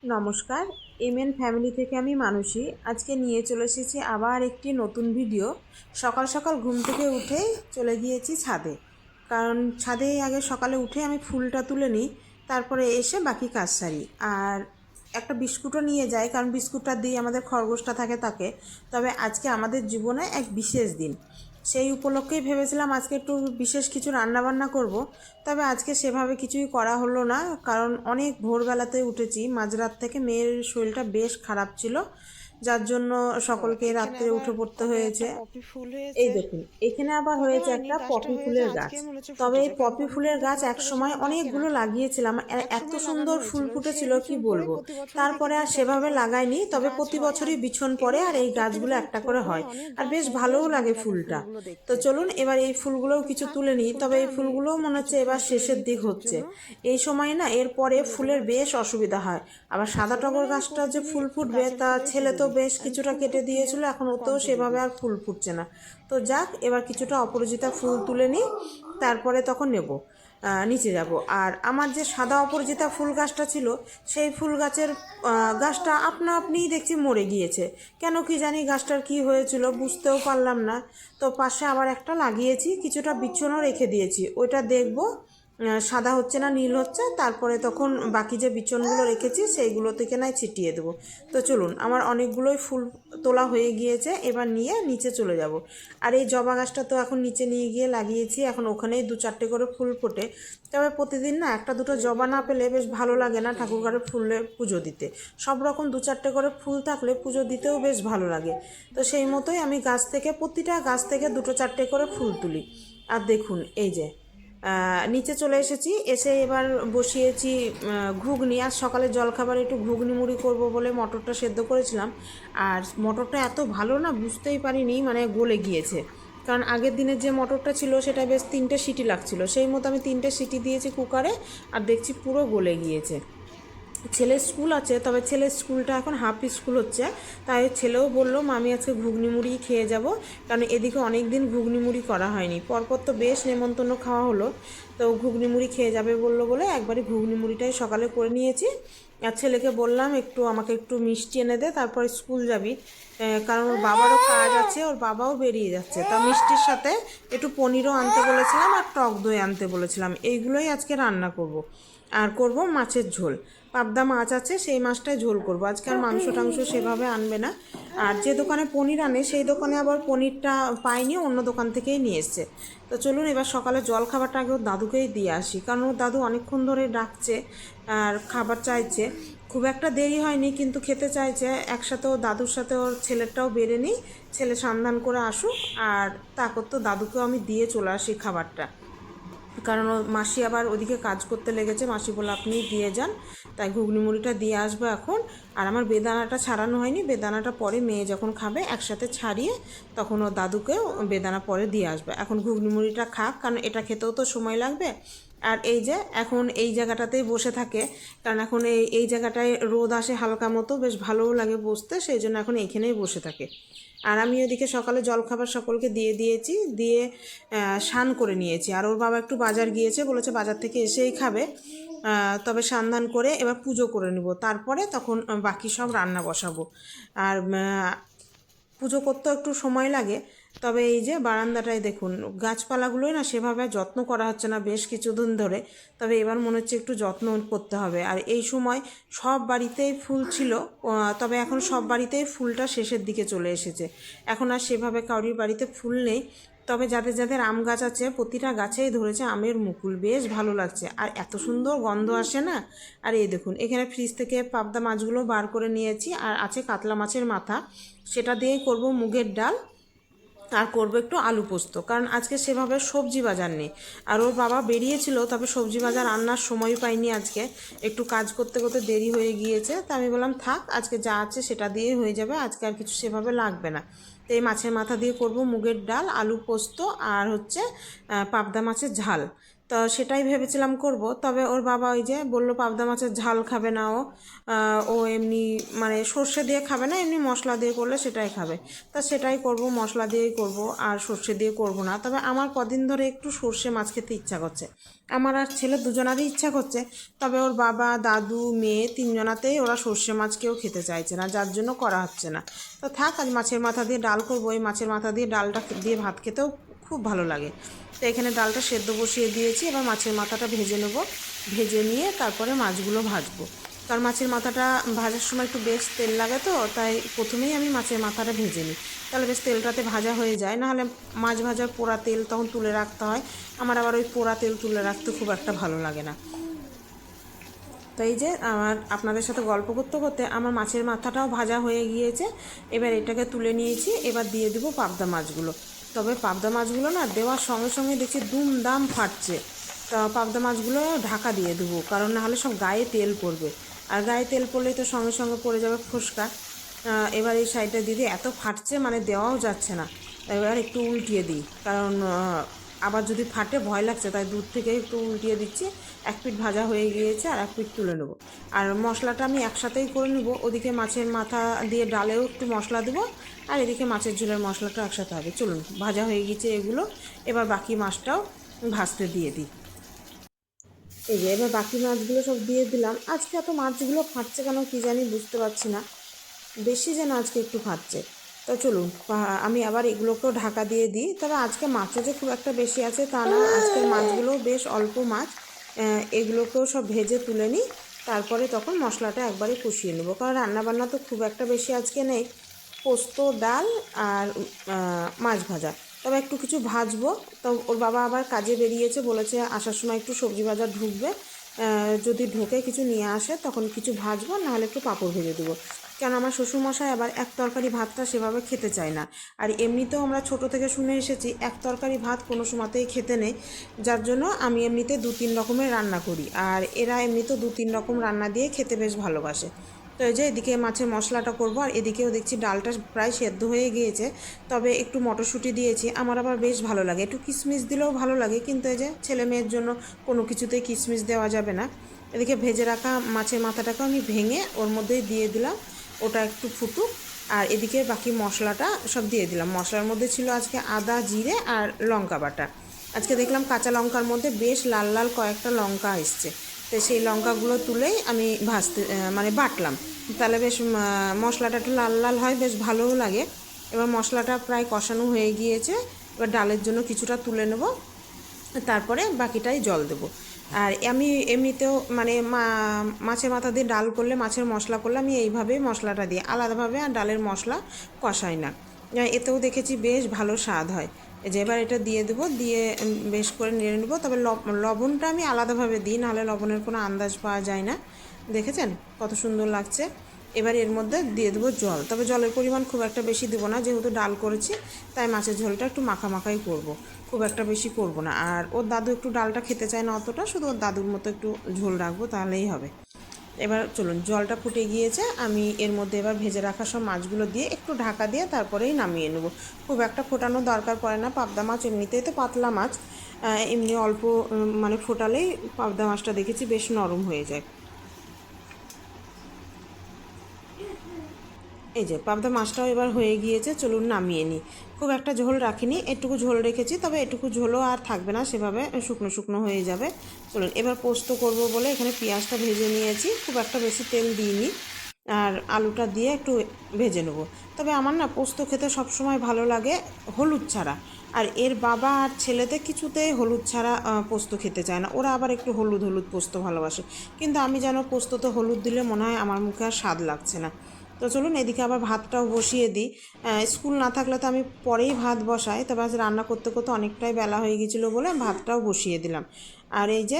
নমস্কার, MN family থেকে আমি মানসী। আজকে নিয়ে চলে এসেছি আবার একটি নতুন ভিডিও। সকাল সকাল ঘুম থেকে উঠেই চলে গিয়েছি ছাদে, কারণ ছাদে আগে সকালে উঠে আমি ফুলটা তুলে নিই, তারপরে এসে বাকি কাজ সারি। আর একটা বিস্কুটও নিয়ে যাই, কারণ বিস্কুটটা দিয়ে আমাদের খরগোশটা থাকে তাকে। তবে আজকে আমাদের জীবনে এক বিশেষ দিন, সেই উপলক্ষেই ভেবেছিলাম আজকে একটু বিশেষ কিছু রান্নাবান্না করব। তবে আজকে সেভাবে কিছুই করা হলো না, কারণ অনেক ভোরবেলাতে উঠেছি। মাঝরাত থেকে মেয়ের শরীরটা বেশ খারাপ ছিল, যার জন্য আচ্ছা, সকলকে এখানে রাত্রে আবার উঠে পড়তে কবে একটা হয়েছে। পপি ফুল এই হয়েছে। দেখুন, এখানে আবার কবে হয়েছে হয়নি, একটা গাছটা পপি হয়েছে ফুলের গাছ। আজকে মনে হচ্ছে তবে এই ফুটেছে, কারণ পপি পপি ফুলের ফুল তো গাছ খুব এক একটা বেশি সময় দিন থাকে না। অনেকগুলো লাগিয়েছিলাম, এক এত সময় লাগানো সুন্দর ফুল হয়েছিল, সেই ফুটেছিল কি বিছুন পরে বলবো। প্রতি বছরই দেখি তারপরে আর দুটো চারটে সেভাবে করে লাগাইনি, তবে গাছ প্রতি হয়। আর বছরই বিছন পড়ে, এবং আর এই প্রত্যেকটা গাছগুলো যখন একটা করে ফুলগুলো হয়। অনেক আর গাছ বেশ হয়, বেশ ভালোও ভালো লাগে লাগে ফুলটা। ফুলগুলো তো দেখতে। চলুন এবার এই ফুলগুলোও তো কিছু থাক তুলে নিই। তবে ফুলটা, এই আমি ফুলগুলোও মনে কিছু হচ্ছে ফুল এবার তুলে শেষের নিই দিক পুজোর হচ্ছে। জন্য, এই সময় না এরপরে দিয়ে দেবো ফুলের আজকে। বেশ অসুবিধা হয়। আবার আর সাদা টগর ছোটবেলায় আমি গাছটা যে প্রতিদিনই ফুল ফুটবে, গাছের তা ফুলেই ছেলে পুজো তো দিই, বেশ আমি কিছুটা ফুল কেটে ফুটলে দিয়েছিল, এখন কম ওতেও পুজো সেভাবে দিই। আর ফুল ফুটছে না। তো যাক, এবার কিছুটা অপরাজিতা ফুল তুলে নিই, তারপরে তখন নেব, নিচে যাব। আর আমার যে সাদা অপরাজিতা ফুল গাছটা ছিল, সেই ফুল গাছের গাছটা আপনা আপনিই দেখছি মরে গিয়েছে। কেন কি জানি, গাছটার কি হয়েছিল বুঝতেও পারলাম না। তো পাশে আবার একটা লাগিয়েছি, কিছুটা বিছনও রেখে দিয়েছি, ওইটা দেখব সাদা হচ্ছে না নীল হচ্ছে, তারপরে তখন বাকি যে বিচনগুলো রেখেছি সেইগুলো থেকে নয় ছিটিয়ে দেবো। তো চলুন, আমার অনেকগুলোই ফুল তোলা হয়ে গিয়েছে, এবার নিয়ে নিচে চলে যাব। আর এই জবা গাছটা তো এখন নিচে নিয়ে গিয়ে লাগিয়েছি, এখন ওখানেই দু চারটে করে ফুল ফোটে। তবে প্রতিদিন না একটা দুটো জবা না পেলে বেশ ভালো লাগে না ঠাকুর ঘরে ফুলে পুজো দিতে। সব রকম দু চারটে করে ফুল থাকলে পুজো দিতেও বেশ ভালো লাগে। তো সেই মতোই আমি গাছ থেকে, প্রতিটা গাছ থেকে দুটো চারটে করে ফুল তুলি। আর দেখুন এই যে নিচে চলে এসেছি, এসে এবার বসিয়েছি ঘুগনি। আর সকালে জলখাবারে একটু ঘুগনি মুড়ি করব বলে মটরটা সেদ্ধ করেছিলাম। আর মটরটা এত ভালো না, বুঝতেই পারিনি, মানে গলে গিয়েছে। কারণ আগের দিনের যে মটরটা ছিল সেটা বেশ 3টে সিটি লাগছিল, সেই মতো আমি 3টে সিটি দিয়েছি কুকারে, আর দেখছি পুরো গলে গিয়েছে। ছেলের স্কুল আছে, তবে ছেলের স্কুলটা এখন হাফ স্কুল হচ্ছে, তাই ছেলেও বললো মামি আজকে ঘুগনি মুড়ি খেয়ে যাব। কারণ এদিকে অনেক দিন ঘুগনি মুড়ি করা হয়নি, পরপর তো বেশ নেমন্তন্ন খাওয়া হলো। তো ঘুগনি মুড়ি খেয়ে যাবে বললো বলে একবারই ঘুগনি মুড়িটাই সকালে করে নিয়েছি। আর ছেলেকে বললাম একটু আমাকে একটু মিষ্টি এনে দে, তারপরে স্কুল যাবি। কারণ ওর বাবারও কাজ আছে, ওর বাবাও বেরিয়ে যাচ্ছে। তা মিষ্টির সাথে একটু পনিরও আনতে বলেছিলাম, আর টক দই আনতে বলেছিলাম। এইগুলোই আজকে রান্না করব। আর করব মাছের ঝোল, পাবদা মাছ আছে, সেই মাছটাই ঝোল করব আজকে। আর মাংস টাংস সেভাবে আনবে না। আর যে দোকানে পনির আনে সেই দোকানে আবার পনিরটা পাইনি, অন্য দোকান থেকেই নিয়ে এসছে। তো চলুন এবার সকালে জল খাবারটা আগে ওর দাদুকেই দিয়ে আসি, কারণ ওর দাদু অনেকক্ষণ ধরে ডাকছে আর খাবার চাইছে। খুব একটা দেরি হয়নি, কিন্তু খেতে চাইছে। একসাথে ওর দাদুর সাথে ওর ছেলেরটাও বেড়ে নিই, ছেলে সন্ধান করে আসুক, আর তারপর তো দাদুকেও আমি দিয়ে চলে আসি খাবারটা। কারণ ও মাসি আবার ওদিকে কাজ করতে লেগেছে, মাসি বলে আপনি দিয়ে যান। তাই ঘুগনি মুড়িটা দিয়ে আসবো এখন। আর আমার বেদানাটা ছাড়ানো হয়নি, বেদানাটা পরে মেয়ে যখন খাবে একসাথে ছাড়িয়ে তখন ও দাদুকেও বেদানা পরে দিয়ে আসবে। এখন ঘুগনি মুড়িটা খাক, কারণ এটা খেতেও তো সময় লাগবে। আর এই যে এখন এই জায়গাটাতেই বসে থাকে, কারণ এখন এই জায়গাটায় রোদ আসে হালকা মতো, বেশ ভালোও লাগে বসতে, সেই জন্য এখন এইখানেই বসে থাকে। আর আমি ওদিকে সকালে জলখাবার সকলকে দিয়ে দিয়েছি, দিয়ে স্নান করে নিয়েছি। আর ওর বাবা একটু বাজার গিয়েছে, বলেছে বাজার থেকে এসেই খাবে। তবে স্নান করে এবার পুজো করে নিব, তারপরে তখন বাকি সব রান্না বসাবো। আর পুজো করতেও একটু সময় লাগে। তবে এই যে বারান্দাটায় দেখুন, গাছপালাগুলোই না সেভাবে যত্ন করা হচ্ছে না বেশ কিছুদিন ধরে। তবে এবার মনে হচ্ছে একটু যত্ন করতে হবে। আর এই সময় সব বাড়িতেই ফুল ছিল, তবে এখন সব বাড়িতেই ফুলটা শেষের দিকে চলে এসেছে, এখন আর সেভাবে কারোর বাড়িতে ফুল নেই। তবে যাদের যাদের আম গাছ আছে প্রতিটা গাছেই ধরেছে আমের মুকুল, বেশ ভালো লাগছে, আর এত সুন্দর গন্ধ আসে না। আর এই দেখুন, এখানে ফ্রিজ থেকে পাবদা মাছগুলো বার করে নিয়েছি, আর আছে কাতলা মাছের মাথা, সেটা দিয়েই করব মুগের ডাল। আর করবো একটু আলু পোস্ত, কারণ আজকে সেভাবে সবজি বাজার নেই। আর ওর বাবা বেরিয়েছিল, তবে সবজি বাজার রান্নার সময় পাইনি আজকে, একটু কাজ করতে করতে দেরি হয়ে গিয়েছে। তা আমি বললাম থাক, আজকে যা আছে সেটা দিয়েই হয়ে যাবে, আজকে আর কিছু সেভাবে লাগবে না। তো এই মাছের মাথা দিয়ে করব মুগের ডাল, আলু পোস্ত, আর হচ্ছে পাবদা মাছের ঝাল। তো সেটাই ভেবেছিলাম করব, তবে ওর বাবা ওই যে বললো পাবদা মাছের ঝাল খাবে না ও এমনি মানে সর্ষে দিয়ে খাবে না, এমনি মশলা দিয়ে করলে সেটাই খাবে। তা সেটাই করব, মশলা দিয়েই করব, আর সর্ষে দিয়ে করব না। তবে আমার কদিন ধরে একটু সর্ষে মাছ খেতে ইচ্ছা করছে, আমার আর ছেলে দুজনারই ইচ্ছা করছে। তবে ওর বাবা, দাদু, মেয়ে তিনজনাতেই ওরা সর্ষে মাছ কেউ খেতে চাইছে না, যার জন্য করা হচ্ছে না। তো থাক, আজ মাছের মাথা দিয়ে ডাল করবো। এই মাছের মাথা দিয়ে ডালটা দিয়ে ভাত খেতেও খুব ভালো লাগে। তো এখানে ডালটা সেদ্ধ বসিয়ে দিয়েছি, এবার মাছের মাথাটা ভেজে নেব। ভেজে নিয়ে তারপরে মাছগুলো ভাজবো, কারণ মাছের মাথাটা ভাজার সময় একটু বেশ তেল লাগে, তো তাই প্রথমেই আমি মাছের মাথাটা ভেজে নিই, তাহলে বেশ তেলটাতে ভাজা হয়ে যায়। নাহলে মাছ ভাজার পোড়া তেল তখন তুলে রাখতে হয়, আমার আবার ওই পোড়া তেল তুলে রাখতে খুব একটা ভালো লাগে না। তো এই যে আপনাদের সাথে গল্প করতে করতে আমার মাছের মাথাটাও ভাজা হয়ে গিয়েছে। এবার এটাকে তুলে নিয়েছি, এবার দিয়ে দেবো পাবদা মাছগুলো। তবে পাবদা মাছগুলো না দেওয়ার সঙ্গে সঙ্গে দেখছি দুমদাম ফাটছে। তা পাবদা মাছগুলো ঢাকা দিয়ে দেবো, কারণ নাহলে সব গায়ে তেল পড়বে, আর গায়ে তেল পড়লেই তো সঙ্গে সঙ্গে পড়ে যাবে ফোসকা। এবার এই সাইডটা দিদি এত ফাটছে মানে দেওয়াও যাচ্ছে না। এবার একটু উল্টিয়ে দিই, কারণ আবার যদি ফাটে ভয় লাগছে, তাই দূর থেকে একটু উল্টিয়ে দিচ্ছি। এক পিঠ ভাজা হয়ে গিয়েছে, আর এক পিঠ তুলে নেবো। আর মশলাটা আমি একসাথেই করে নেবো, ওদিকে মাছের মাথা দিয়ে ডালেও একটু মশলা দেবো, আর এদিকে মাছের ঝোলের মশলাটা একসাথে হবে। চলুন, ভাজা হয়ে গিয়েছে এগুলো, এবার বাকি মাছটাও ভাজতে দিয়ে দিই। এই যে এবার বাকি মাছগুলো সব দিয়ে দিলাম। আজকে এত মাছগুলো ফাটছে কেন কী জানি, বুঝতে পারছি না, বেশি যেন আজকে একটু ফাটছে। তো চলুন আমি আবার এগুলোকেও ঢাকা দিয়ে দিই। তবে আজকে মাছও যে খুব একটা বেশি আছে তা না, আজকের মাছগুলোও বেশ অল্প মাছ। এগুলোকেও সব ভেজে তুলে নিই, তারপরে তখন মশলাটা একবারে কষিয়ে নেবো, কারণ রান্নাবান্না তো খুব একটা বেশি আজকে নেই। পোস্ত, ডাল আর মাছ ভাজা। তবে একটু কিছু ভাজবো। তো ওর বাবা আবার কাজে বেরিয়েছে, বলেছে আসার সময় একটু সবজি বাজার ঢুকবে, যদি ঢোকে কিছু নিয়ে আসে তখন কিছু ভাজবো, নাহলে একটু পাঁপড় ভেজে দেবো। কেন আমার শ্বশুরমশাই আবার এক তরকারি ভাতটা সেভাবে খেতে চায় না। আর এমনিতেও আমরা ছোট থেকে শুনে এসেছি এক তরকারি ভাত কোনো সময়তেই খেতে নেই, যার জন্য আমি এমনিতে 2-3 রকমের রান্না করি, আর এরা এমনিতেও 2-3 রকম রান্না দিয়ে খেতে বেশ ভালোবাসে। তো এই যে এদিকে মাছের মশলাটা করব, আর এদিকেও দেখছি ডালটা প্রায় সেদ্ধ হয়ে গিয়েছে। তবে একটু মটরশুঁটি দিয়েছি, আমার আবার বেশ ভালো লাগে, একটু কিশমিশ দিলেও ভালো লাগে, কিন্তু এই যে ছেলে মেয়ের জন্য কোনো কিছুতেই কিশমিশ দেওয়া যাবে না। এদিকে ভেজে রাখা মাছের মাথাটাকে আমি ভেঙে ওর মধ্যেই দিয়ে দিলাম, ওটা একটু ফুটুক। আর এদিকে বাকি মশলাটা সব দিয়ে দিলাম। মশলার মধ্যে ছিল আজকে আদা, জিরে আর লঙ্কা বাটা। আজকে দেখলাম কাঁচা লঙ্কার মধ্যে বেশ লাল লাল কয়েকটা লঙ্কা এসছে, তো সেই লঙ্কাগুলো তুলেই আমি ভাজতে মানে বাটলাম, তাহলে বেশ মশলাটা একটু লাল লাল হয়, বেশ ভালোও লাগে। এবার মশলাটা প্রায় কষানো হয়ে গিয়েছে, এবার ডালের জন্য কিছুটা তুলে নেব, তারপরে বাকিটাই জল দেবো। আর আমি এমনিতেও মানে মাছের মাথা দিয়ে ডাল করলে, মাছের মশলা করলে আমি এইভাবেই মশলাটা দিই, আলাদাভাবে আর ডালের মশলা কষাই না। এতেও দেখেছি বেশ ভালো স্বাদ হয়। যে এবার এটা দিয়ে দেবো, দিয়ে বেশ করে নেড়ে নেবো। তবে লবণটা আমি আলাদাভাবে দিই, নাহলে লবণের কোনো আন্দাজ পাওয়া যায় না। দেখেছেন কত সুন্দর লাগছে। এবার এর মধ্যে দিয়ে দেবো জল, তবে জলের পরিমাণ খুব একটা বেশি দেবো না, যেহেতু ডাল করেছি তাই মাছের ঝোলটা একটু মাখামাখাই করব, খুব একটা বেশি করব না। আর ওর দাদু একটু ডালটা খেতে চায় না অতটা, শুধু ওর দাদুর মতো একটু ঝোল রাখবো, তাহলেই হবে। এবার চলুন, জলটা ফুটে গিয়েছে, আমি এর মধ্যে এবার ভেজে রাখা সব মাছগুলো দিয়ে একটু ঢাকা দিয়ে তারপরেই নামিয়ে নেব। খুব একটা ফোটানোর দরকার পড়ে না, পাবদা মাছ এমনিতেই তো পাতলা মাছ, এমনি অল্প মানে ফোটালেই পাবদা মাছটা দেখেছি বেশ নরম হয়ে যায়। এই যে পাবদা মাছটাও এবার হয়ে গিয়েছে, চলুন নামিয়ে নিই। খুব একটা ঝোল রাখিনি, একটুকু ঝোল রেখেছি, তবে এটুকু ঝোলও আর থাকবে না, সেভাবে শুকনো শুকনো হয়ে যাবে। চলুন এবার পোস্ত করব বলে এখানে পেঁয়াজটা ভেজে নিয়েছি, খুব একটা বেশি তেল দিইনি, আর আলুটা দিয়ে একটু ভেজে নেব। তবে আমার না পোস্ত খেতে সবসময় ভালো লাগে হলুদ ছাড়া, আর এর বাবা আর ছেলেতে কিছুতেই হলুদ ছাড়া পোস্ত খেতে চায় না, ওরা আবার একটু হলুদ হলুদ পোস্ত ভালোবাসে, কিন্তু আমি যেন পোস্ততে হলুদ দিলে মনে হয় আমার মুখে আর স্বাদ লাগছে না। তো চলুন এদিকে আবার ভাতটাও বসিয়ে দিই। স্কুল না থাকলে তো আমি পরেই ভাত বসাই, তবে আজ রান্না করতে করতে অনেকটাই বেলা হয়ে গেছিলো বলে ভাতটাও বসিয়ে দিলাম। আর এই যে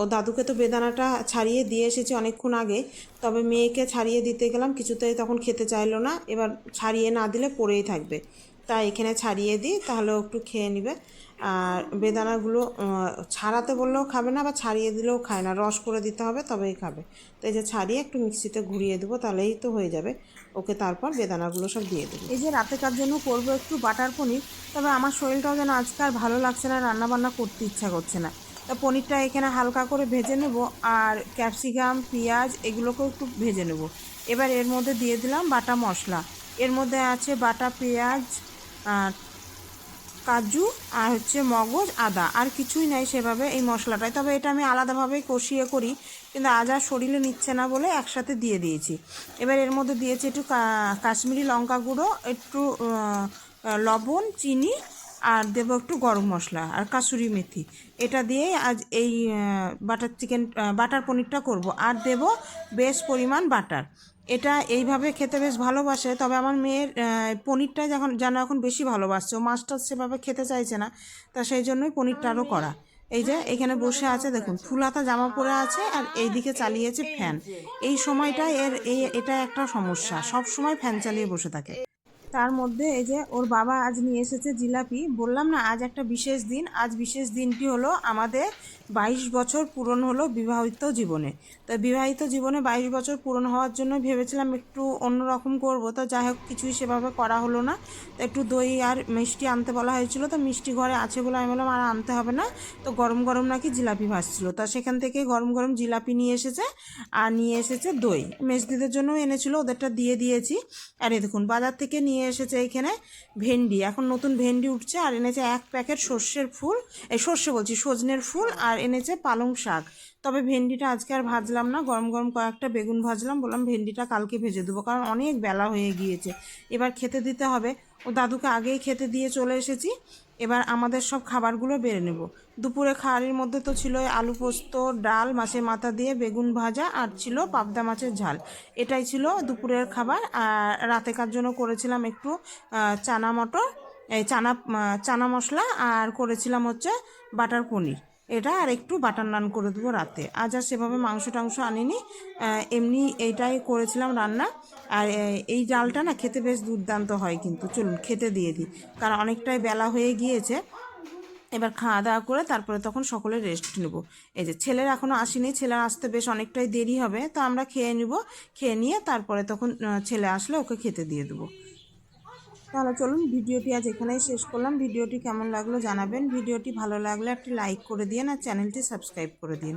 ও দাদুকে তো বেদানাটা ছাড়িয়ে দিয়ে এসেছি অনেকক্ষণ আগে, তবে মেয়েকে ছাড়িয়ে দিতে গেলাম, কিছুতেই তখন খেতে চাইলো না, এবার ছাড়িয়ে না দিলে পড়েই থাকবে, তাই এখানে ছাড়িয়ে দিই, তাহলেও একটু খেয়ে নেবে। আর বেদানাগুলো ছাড়াতে বললেও খাবে না, বা ছাড়িয়ে দিলেও খায় না, রস করে দিতে হবে তবেই খাবে। তো এই যে ছাড়িয়ে একটু মিক্সিতে ঘুরিয়ে দেবো, তাহলেই তো হয়ে যাবে। ওকে তারপর বেদানাগুলো সব দিয়ে দেবো। এই যে রাতেকার জন্য করবো একটু বাটার পনির, তবে আমার শরীরটাও যেন আজকে আর ভালো লাগছে না, রান্নাবান্না করতে ইচ্ছা করছে না। তো পনিরটা এখানে হালকা করে ভেজে নেব, আর ক্যাপসিকাম পেঁয়াজ এগুলোকেও একটু ভেজে নেব। এবার এর মধ্যে দিয়ে দিলাম বাটা মশলা। এর মধ্যে আছে বাটা পেঁয়াজ, কাজু আর হচ্ছে মগজ, আদা, আর কিছুই নাই সেভাবে এই মশলাটায়। তবে এটা আমি আলাদাভাবেই কষিয়ে করি, কিন্তু আজ আর শরীরে নিচ্ছে না বলে একসাথে দিয়ে দিয়েছি। এবার এর মধ্যে দিয়েছি একটু কাশ্মীরি লঙ্কা গুঁড়ো, একটু লবণ, চিনি, আর দেবো একটু গরম মশলা আর কাসুরি মেথি। এটা দিয়েই আজ এই বাটার পনিরটা করব। আর দেব বেশ পরিমাণ বাটার। এটা এইভাবে খেতে বেশ ভালোবাসে, তবে আমার মেয়ের পনিরটা যেন এখন বেশি ভালোবাসছে। ও মাছটা সেভাবে খেতে চাইছে না, তা সেই জন্যই পনিরটা আরও করা। এই যে এখানে বসে আছে দেখুন, ফুল হাতা জামা পরে আছে, আর এইদিকে চালিয়েছে ফ্যান। এই সময়টা এটা একটা সমস্যা, সব সময় ফ্যান চালিয়ে বসে থাকে। তার মধ্যে এই যে ওর বাবা আজ নিয়ে এসেছে জিলাপি। বললাম না আজ একটা বিশেষ দিন। আজ বিশেষ দিনটি হলো আমাদের 22 বছর পূরণ হলো বিবাহিত জীবনে। তো বিবাহিত জীবনে 22 বছর পূরণ হওয়ার জন্য ভেবেছিলাম একটু অন্যরকম করব, তো যাই হোক কিছুই সেভাবে করা হলো না। তো একটু দই আর মিষ্টি আনতে বলা হয়েছিল, তো মিষ্টি ঘরে আছে বলে আমি বললাম আর আনতে হবে না। তো গরম গরম নাকি জিলাপি ভাসছিল, তা সেখান থেকে গরম গরম জিলাপি নিয়ে এসেছে, আর নিয়ে এসেছে দই। মেজদিদের জন্যও এনেছিল, ওদেরটা দিয়ে দিয়েছি। আর এই দেখুন বাজার থেকে নিয়ে এসেছে এইখানে ভেন্ডি, এখন নতুন ভেন্ডি উঠছে, আর এনেছে 1 প্যাকেট সজনের ফুল, আর এনেছে পালং শাক। তবে ভেন্ডিটা আজকে আর ভাজলাম না, গরম গরম কয়েকটা বেগুন ভাজলাম, বললাম ভেন্ডিটা কালকে ভেজে দেবো, কারণ অনেক বেলা হয়ে গিয়েছে, এবার খেতে দিতে হবে। ও দাদুকে আগেই খেতে দিয়ে চলে এসেছি, এবার আমাদের সব খাবারগুলো বেড়ে নেব। দুপুরে খাবারের মধ্যে তো ছিল আলু পোস্ত, ডাল, মাছের মাথা দিয়ে বেগুন ভাজা, আর ছিল পাবদা মাছের ঝাল। এটাই ছিল দুপুরের খাবার। আর রাতেকার জন্য করেছিলাম একটু চানা মটর, এই চানা মশলা, আর করেছিলাম হচ্ছে বাটার পনির। এটা আর একটু বাটার নান করে দেবো রাতে। আজ আর সেভাবে মাংস টাংস আনিনি, এমনি এইটাই করেছিলাম রান্না। আর এই ডালটা না খেতে বেশ দুর্দান্ত হয়, কিন্তু চলুন খেতে দিয়ে দিই, কারণ অনেকটাই বেলা হয়ে গিয়েছে। এবার খাওয়া দাওয়া করে তারপরে তখন সকলে রেস্ট নেব। এই যে ছেলের এখনও আসেনি, ছেলের আসতে বেশ অনেকটাই দেরি হবে, তো আমরা খেয়ে নিব। খেয়ে নিয়ে তারপরে তখন ছেলে আসলে ওকে খেতে দিয়ে দেবো। তাহলে চলুন ভিডিওটি আজ এখানেই শেষ করলাম। ভিডিওটি কেমন লাগলো জানাবেন। ভিডিওটি ভালো লাগলে একটি লাইক করে দিন, আর চ্যানেলটি সাবস্ক্রাইব করে দিন।